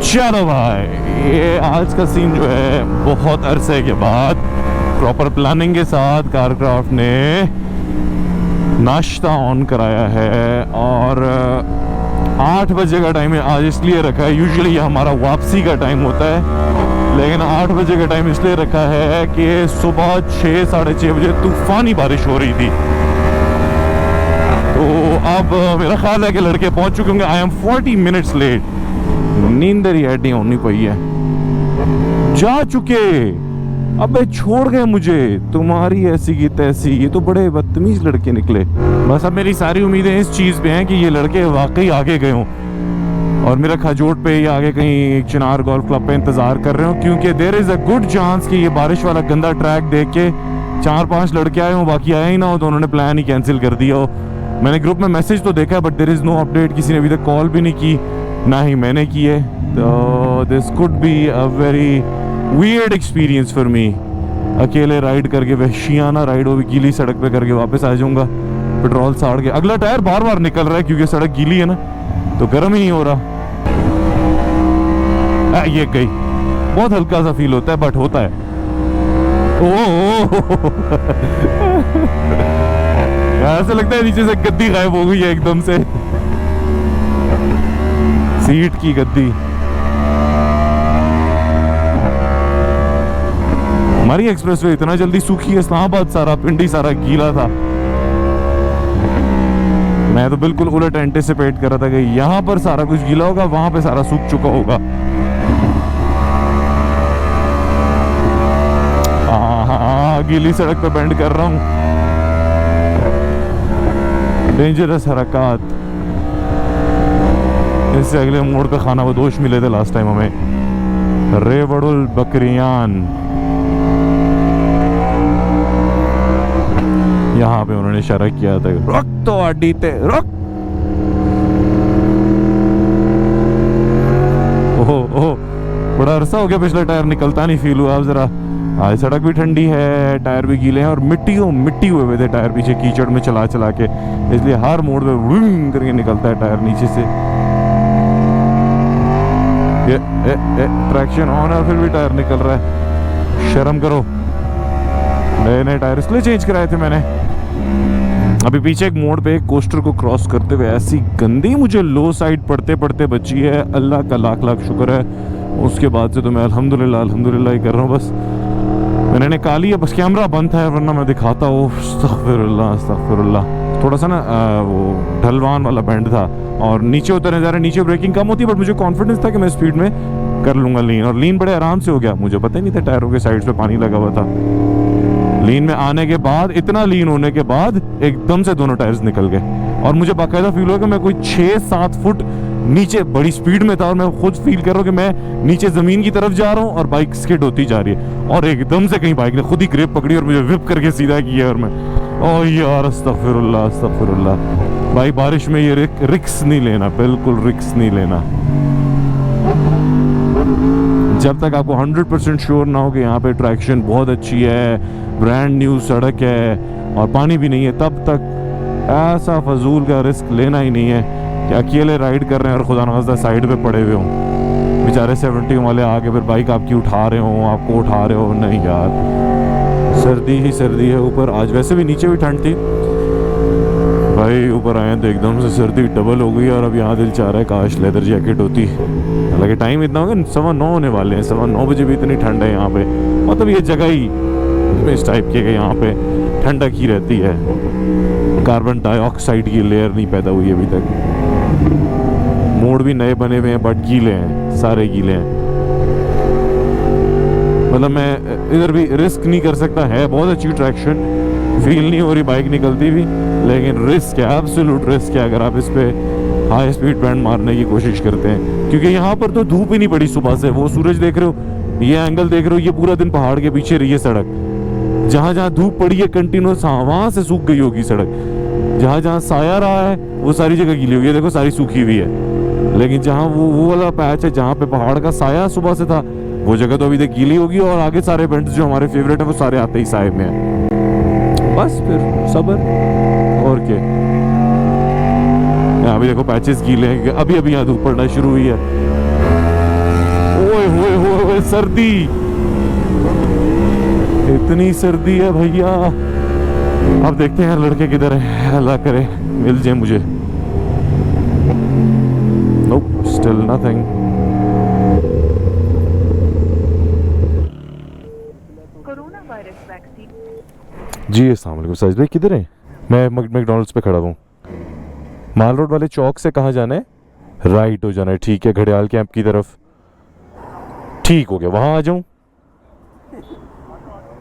चलो भाई, ये आज का सीन जो है बहुत अरसे के बाद प्रॉपर प्लानिंग के साथ कारक्राफ्ट ने नाश्ता ऑन कराया है और 8 बजे का टाइम है आज इसलिए रखा है। यूजुअली ये हमारा वापसी का टाइम होता है, लेकिन 8 बजे का टाइम इसलिए रखा है कि सुबह 6 साढ़े 6 बजे तूफानी बारिश हो रही थी। तो अब मेरा ख्याल है कि लड़के पहुंच चुके होंगे। I am 40 minutes late. नींदर ही ऐडी होनी पई है। जा चुके, अबे छोड़ गए मुझे, तुम्हारी ऐसी की तैसी। ये तो बड़े बदतमीज लड़के निकले। बस अब मेरी सारी उम्मीदें इस चीज़ पे हैं कि ये लड़के वाकई आगे गए हों और मेरा खजोट पे या आगे कहीं चिनार गोल्फ क्लब पे इंतजार कर रहे हो, क्योंकि there is a good chance कि ये बारिश वाला गंदा ट्रैक देख के 4-5 लड़के आए हों, बाकी आए ही ना हो तो उन्होंने प्लान ही कैंसिल कर दिया हो। मैंने ग्रुप में मैसेज तो देखा but there is no update. किसी ने अभी तक कॉल भी नहीं की, ना ही मैंने की है। तो this could be a very weird experience for me. अकेले राइड करके, वहशियाना राइड हो, गीली सड़क पे करके वापस आ जाऊंगा। पेट्रोल साड़ के अगला टायर बार बार निकल रहा है क्योंकि सड़क गीली है ना, तो गर्म ही नहीं हो रहा। ये गई, बहुत हल्का सा फील होता है बट होता है। ऐसा लगता है नीचे से गद्दी गायब हो गई है एकदम से, सीट की गद्दी। हमारी एक्सप्रेसवे इतना जल्दी सूखी है, इस्लामाबाद सारा, पिंडी सारा गीला था। मैं तो बिल्कुल उलट एंटिसिपेट कर रहा था कि यहाँ पर सारा कुछ गीला होगा, वहां पे सारा सूख चुका होगा। हाँ, गीली सड़क पे बेंड कर रहा हूँ। डेंजरस हरकत। इससे अगले मोड़ पे खाना बदोश मिले थे लास्ट टाइम हमें, रेवड़ुल बकरियान। यहाँ पे उन्होंने इशारा किया था, रुक तो अड्डीते रुक। ओहो, बड़ा अरसा हो गया पिछला टायर निकलता नहीं फील हुआ। अब जरा आज सड़क भी ठंडी है, टायर भी गीले हैं और मिट्टी हुए हुए थे टायर पीछे कीचड़ में चला चला के, इसलिए हर मोड़ पे विंग करके निकलता है टायर नीचे से। ट्रैक्शन ऑन है फिर भी टायर निकल रहा है, शर्म करो। नए टायर इसलिए चेंज कराए थे मैंने। अभी पीछे एक मोड़ पे एक कोस्टर को क्रॉस करते हुए ऐसी गंदी मुझे लो साइड पड़ते पड़ते बची है, अल्लाह का लाख लाख शुक्र है। उसके बाद से तो मैं अल्हम्दुलिल्लाह ही कर रहा हूँ। बस मैंने निकाली है, बस कैमरा बंद था वरना मैं दिखाता हूँ। अस्तगफिरुल्लाह। थोड़ा सा ना वो ढलवान वाला बैंड था और नीचे उतरने जा रहे, नीचे ब्रेकिंग कम होती है बट मुझे कॉन्फिडेंस था कि मैं स्पीड में कर लूँगा लीन, और लीन बड़े आराम से हो गया। मुझे पता ही नहीं था टायरों के साइड पे पानी लगा हुआ था। लीन में आने के बाद, इतना लीन होने के बाद एकदम से दोनों टायर्स निकल गए और मुझे बाकायदा फील हुआ कि मैं कोई 6-7 फुट नीचे बड़ी स्पीड में था और मैं खुद फील कर रहा हूँ कि मैं नीचे जमीन की तरफ जा रहा हूँ और बाइक स्किड होती जा रही है और एकदम से कहीं बाइक ने खुद ही ग्रिप पकड़ी और मुझे व्हिप करके सीधा किया। और मैं ओह यार, अस्तगफिरुल्लाह। भाई बारिश में ये रिक्स नहीं लेना, बिल्कुल रिक्स नहीं लेना। जब तक आपको 100% श्योर ना हो कि यहाँ पे ट्रैक्शन बहुत अच्छी है, ब्रांड न्यू सड़क है और पानी भी नहीं है, तब तक ऐसा फजूल का रिस्क लेना ही नहीं है कि अकेले राइड कर रहे हैं और खुदा न खास्ता साइड पे पड़े हुए हों, बेचारे 70 वाले आके फिर बाइक आपकी उठा रहे हो, आपको उठा रहे हो। नहीं यार, सर्दी ही सर्दी है ऊपर। आज वैसे भी नीचे भी ठंड थी भाई, ऊपर आए तो एकदम से सर्दी डबल हो गई और अब यहाँ दिल चाह रहा है काश लेदर जैकेट होती। हालांकि टाइम इतना हो गया, 9:15 होने वाले हैं, 9:15 बजे भी इतनी ठंड है यहाँ पे। मतलब ये जगह ही इस टाइप की है, यहाँ पे ठंडक ही रहती है, कार्बन डाइऑक्साइड की लेयर नहीं पैदा हुई अभी तक। मोड़ भी नए बने हुए हैं बट गीले हैं, सारे गीले हैं। मतलब मैं इधर भी रिस्क नहीं कर सकता। है बहुत अच्छी ट्रैक्शन, फील नहीं हो रही बाइक निकलती भी, लेकिन रिस्क है, एब्सोल्यूट रिस्क है अगर आप इस पे हाई स्पीड बैंड मारने की कोशिश करते हैं। क्योंकि यहाँ पर तो धूप ही नहीं पड़ी सुबह से। वो सूरज देख रहे हो, ये एंगल देख रहे हो, ये पूरा दिन पहाड़ के पीछे रही है सड़क। जहाँ जहाँ धूप पड़ी है कंटिन्यूस, वहां से सूख गई होगी सड़क। जहाँ जहाँ साया रहा है वो सारी जगह गीली हुई है, देखो सारी सूखी हुई है। लेकिन जहाँ वो वाला पैच है जहाँ पे पहाड़ का साया सुबह से था, वो जगह तो अभी तक गीली होगी और आगे सारे बेंड्स जो हमारे फेवरेट है वो सारे आते ही साए में है। बस फिर सब्र और क्या। यहाँ भी देखो पैचेस गीले हैं, अभी अभी यहाँ धूप पड़ना शुरू हुई है। सर्दी, इतनी सर्दी है भैया। अब देखते हैं लड़के किधर है, अल्लाह करे मिल जाए मुझे। Nope, still nothing. Corona virus vaccine. जी अस्सलाम वालेकुम साजिद भाई, किधर हैं? मैं मैकडॉनल्ड्स पे खड़ा हूँ। माल रोड वाले चौक से कहाँ जाना है? राइट हो जाना है, ठीक है। घड़ियाल कैंप की तरफ, ठीक हो गया, वहाँ आ जाऊँ?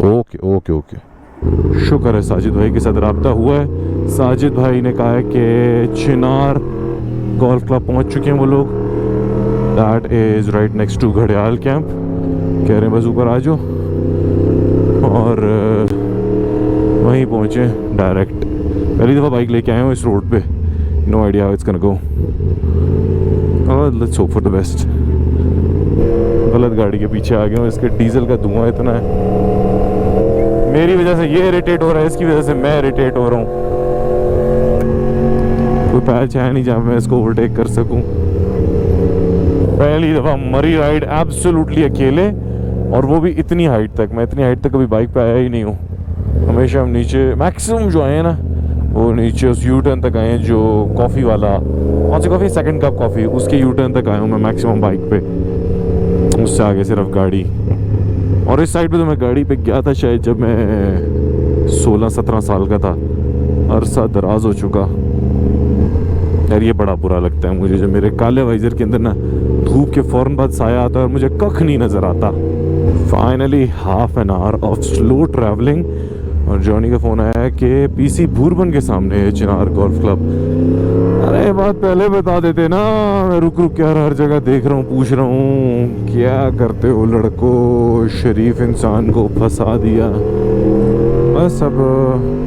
ओके ओके ओके, शुक्र है साजिद भाई के साथ रब्ता हुआ है। साजिद भाई ने कहा है कि चिनार गोल्फ क्लब पहुँच चुके हैं वो लोग। That is right next to घड़ियाल कैंप। कह रहे हैं बस ऊपर आ जाओ और वहीं पहुँचे डायरेक्ट। पहली दफ़ा बाइक लेके आया हूँ इस रोड पे, no idea how it's gonna go. Let's hope for the best. गलत गाड़ी के पीछे आ गया हूँ, इसके डीजल का धुआं इतना है, मेरी वजह से ये इरिटेट हो रहा है, इसकी वजह से मैं इरिटेट हो रहा हूँ। कोई पैच है नहीं जहाँ मैं इसको ओवरटेक कर सकूँ। पहली दफ़ा मरी राइड एब्सोल्युटली अकेले, और वो भी इतनी हाइट तक। मैं इतनी हाइट तक कभी बाइक पे आया ही नहीं हूँ। हमेशा हम नीचे मैक्सिमम जो आए हैं ना, वो नीचे उस यू टर्न तक आए हैं जो कॉफ़ी वाला, कौन सी कॉफ़ी, सेकंड कप कॉफ़ी, उसके यू टर्न तक आया हूँ मैं मैक्सिमम बाइक पे। उससे आगे सिर्फ गाड़ी। और इस साइड पे तो मैं गाड़ी पे गया था शायद जब मैं 16-17 साल का था। अरसा दराज हो चुका यार। ये बड़ा बुरा लगता है मुझे जब मेरे काले वाइजर के अंदर ना धूप के फ़ौरन बाद साया आता है और मुझे कख नहीं नज़र आता। Finally half an hour of slow travelling, और जॉनी का फ़ोन आया है कि पीसी भूरबन के सामने है चिनार गोल्फ क्लब। अरे बात पहले बता देते ना, मैं रुक रुक के हर जगह देख रहा हूँ, पूछ रहा हूँ क्या करते हो लड़कों, शरीफ इंसान को फंसा दिया। बस अब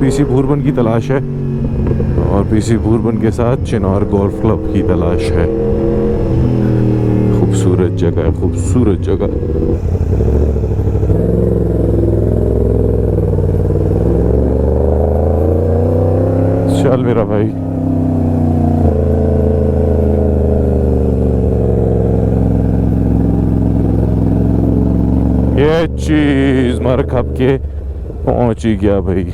पीसी भूरबन की तलाश है, और पीसी भूरबन के साथ चिनार गोल्फ क्लब की तलाश है। खूबसूरत जगह है, खूबसूरत जगह। चल मेरा भाई, ये चीज मर खप के पहुंच ही गया भाई।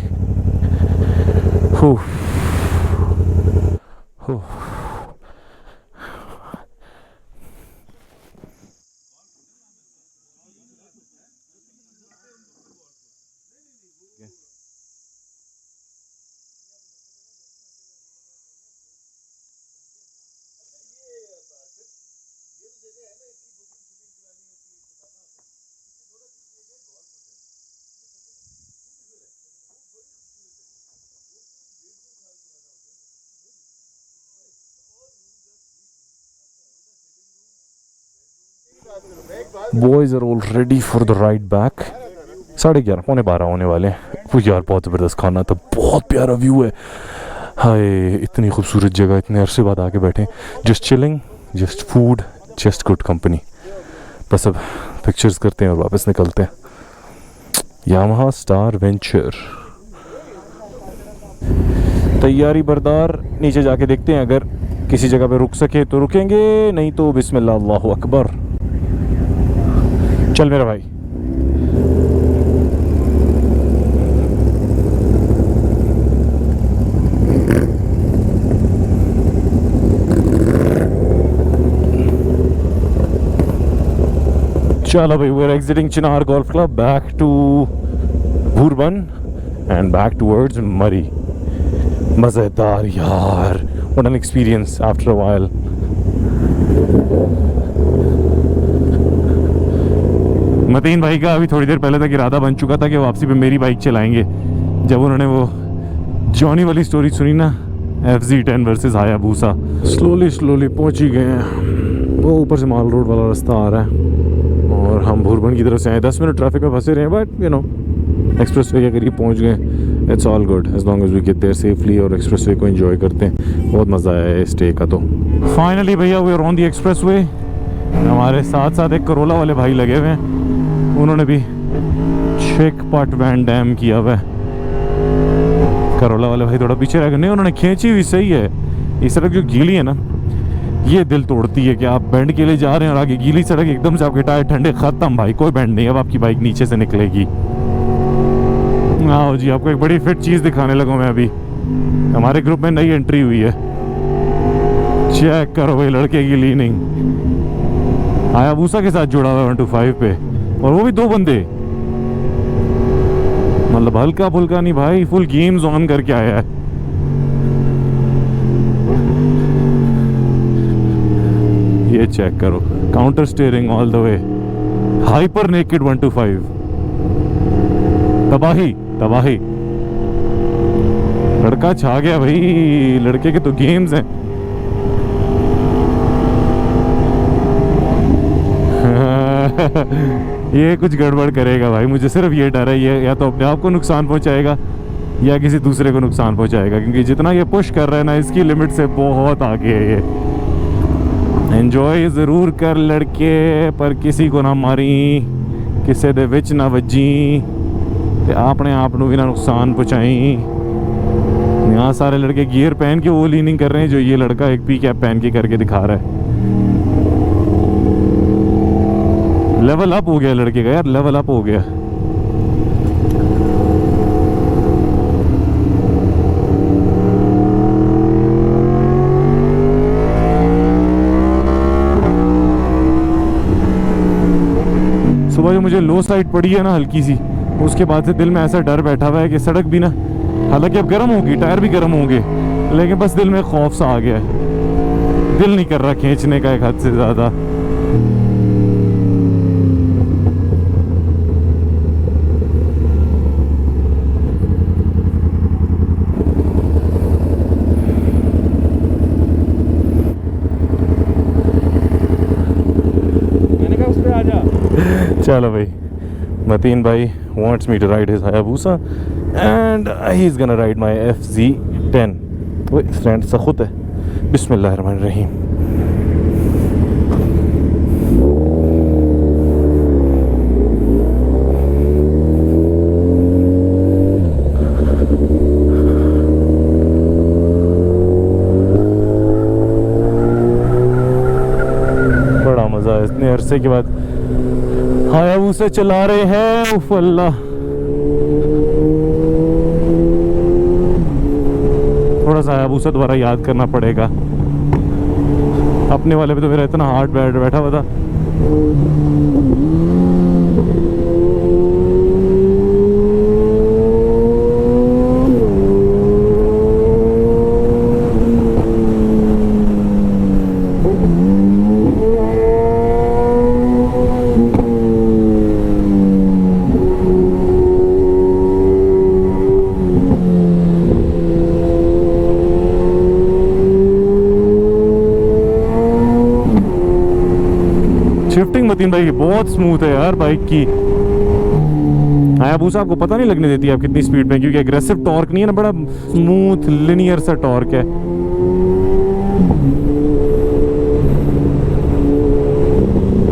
Boys are all ready for the ride back. 11:30 पौने 12 होने वाले हैं। वो यार बहुत ज़बरदस्त खाना था, बहुत प्यारा व्यू है। हाय, इतनी खूबसूरत जगह, इतने अरसे बाद आके बैठे। Just chilling, just food, just good company. बस अब पिक्चर्स करते हैं और वापस निकलते हैं। यामाहा स्टार वेंचर तैयारी बरदार। नीचे जाके देखते हैं, अगर किसी जगह पे रुक सके तो रुकेंगे, नहीं तो बिस्मिल्लाह अल्लाहु अकबर। चल मेरा भाई। चलो भाई, we're exiting Chinar Golf Club back to Bhurbhan and back towards Murray. मज़ेदार यार, what an experience after a while. Mateen भाई का अभी थोड़ी देर पहले तक इरादा बन चुका था कि वापसी पे मेरी बाइक चलाएंगे। जब उन्होंने वो जॉनी वाली स्टोरी सुनी ना, FZ10 वर्सेस हायाबूसा। स्लोली पहुंच ही गए हैं। वो ऊपर से माल रोड वाला रास्ता आ रहा है और हम भूरबन की तरफ से आए। 10 मिनट ट्रैफिक में फंसे रहे हैं, but you know expressway के करीब पहुँच गए। It's all good as long as we get there safely और एक्सप्रेस वे को एंजॉय करते हैं। बहुत मज़ा आया है स्टे का। तो फाइनली भैया we are on the expressway. हमारे साथ साथ एक करोला वाले भाई लगे हुए हैं, उन्होंने भी शेखपट वैन डैम किया हुआ है। करोला वाले भाई थोड़ा पीछे रह गए। नहीं, उन्होंने खींची हुई सही है। ये सड़क जो गीली है ना, ये दिल तोड़ती है कि आप बैंड के लिए जा रहे हैं और आगे गीली सड़क, एकदम से आपके टायर ठंडे, खत्म भाई, कोई बैंड नहीं, अब आपकी बाइक नीचे से निकलेगी। आओ जी, आपको एक बड़ी फिट चीज़ दिखाने लगा मैं अभी। हमारे ग्रुप में नई एंट्री हुई है, चेक करो भाई लड़के की लीनिंग। हायाबुसा के साथ जुड़ा हुआ है 125 पे, और वो भी 2 बंदे, मतलब हल्का फुल्का नहीं भाई, फुल गेम्स ऑन करके आया है। ये चेक करो, counter steering all the way, hyper naked 125, तबाही तबाही। लड़का छा गया भाई, लड़के के तो गेम्स हैं। ये कुछ गड़बड़ करेगा भाई, मुझे सिर्फ ये डर है, ये या तो अपने आप को नुकसान पहुंचाएगा या किसी दूसरे को नुकसान पहुंचाएगा, क्योंकि जितना ये पुश कर रहा है ना, इसकी लिमिट से बहुत आगे है ये। एंजॉय ज़रूर कर लड़के, पर किसी को ना मारी, किसी दे विच ना वजी, ते अपने आप को भी ना नुकसान पहुंचाई। यहाँ सारे लड़के गियर पहन के वो लीनिंग कर रहे हैं, जो ये लड़का एक पी कैप पहन के करके दिखा रहा है। लेवल अप हो गया लड़के का यार, लेवल अप हो गया। सुबह जो मुझे लो साइड पड़ी है ना हल्की सी, उसके बाद से दिल में ऐसा डर बैठा हुआ है कि सड़क भी ना, हालांकि अब गर्म होगी, टायर भी गर्म होंगे, लेकिन बस दिल में खौफ सा आ गया है। दिल नहीं कर रहा खींचने का एक हद से ज़्यादा। चलो भाई, मतीन भाई wants me to ride his Hayabusa and he's gonna ride my FZ10। वो स्टैंड सख्त है। बिस्मिल्लाहिर्रहमानिर्रहीम। बड़ा मज़ा है, इतने अरसे के बाद हायाबुसा चला रहे हैं। उफ अल्लाह, थोड़ा सा हायाबुसा दोबारा याद करना पड़ेगा। अपने वाले पे तो मेरा इतना हार्ट बैठा हुआ था। शिफ्टिंग मतीन भाई बहुत स्मूथ है यार बाइक की। हायाबुसा आपको पता नहीं लगने देती आप कितनी स्पीड में, क्योंकि एग्रेसिव टॉर्क नहीं है ना, बड़ा स्मूथ लिनियर सा टॉर्क है।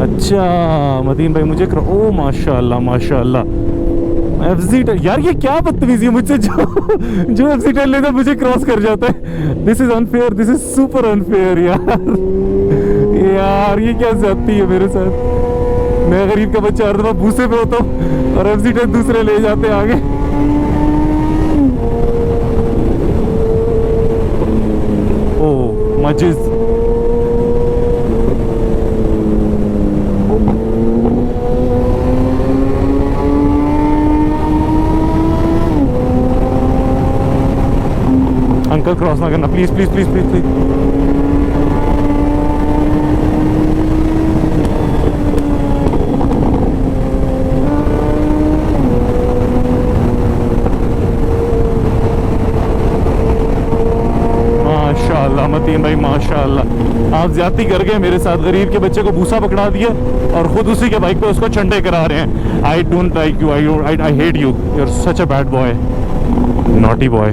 अच्छा मतीन भाई मुझे ओ माशाल्लाह माशाल्लाह। FZ10 यार, ये क्या बदतमीजी है मुझसे, जो FZ10 लेता मुझे क्रॉस कर जाता है। This is unfair, this is super unfair यार ये क्या ज्यादती है मेरे साथ। मैं गरीब का बच्चा हर दफा भूसे पे होता हूँ और FZ10 दूसरे ले जाते आगे। ओ मजिज, अंकल क्रॉस ना करना please please please please please. माशाल्लाह मतीन भाई माशाल्लाह, आप ज्यादती कर गए मेरे साथ। गरीब के बच्चे को भूसा पकड़ा दिया और खुद उसी के बाइक पे उसको चंडे करा रहे हैं। I don't like you, I hate you, you are such a bad boy, naughty boy.